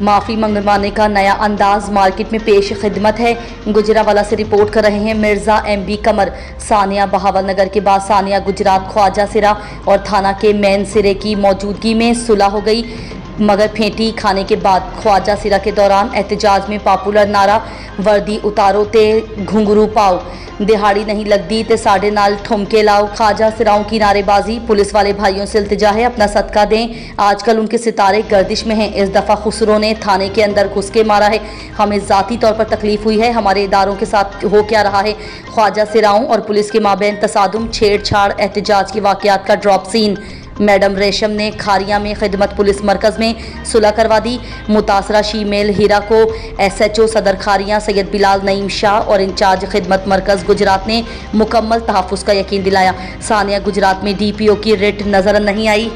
माफ़ी मंगवाने का नया अंदाज मार्केट में पेश खिदमत है। गुजरावाला से रिपोर्ट कर रहे हैं मिर्ज़ा MB कमर। सानिया बहावल नगर के बाद सानिया गुजरात ख्वाजा सिरा और थाना के मेन सिरे की मौजूदगी में सुलह हो गई, मगर फेंटी खाने के बाद ख्वाजा सिरा के दौरान एहतजाज में पॉपुलर नारा वर्दी उतारो ते घुंघरू पाओ, दिहाड़ी नहीं लगती ते साढ़े नाल ठुमके लाओ। ख्वाजा सिराओं की नारेबाजी। पुलिस वाले भाइयों से इल्तिजा है अपना सदका दें, आजकल उनके सितारे गर्दिश में हैं। इस दफ़ा खुसरो ने थाने के अंदर घुस के मारा है, हमें ज़ाती तौर पर तकलीफ हुई है, हमारे इदारों के साथ हो क्या रहा है। ख्वाजा सिराओं और पुलिस के माबैन तसादुम, छेड़छाड़, एहतजाज की वाक़यात का ड्रॉप सीन। मैडम रेशम ने खारिया में खिदमत पुलिस मरकज़ में सुलह करवा दी। मुतासरा शीमेल हीरा को SHO सदर खारिया सैयद बिलाल नईम शाह और इंचार्ज खिदमत मरकज़ गुजरात ने मुकम्मल तहफ़्फ़ुज़ का यकीन दिलाया। सानिया गुजरात में DPO की रिट नज़र नहीं आई।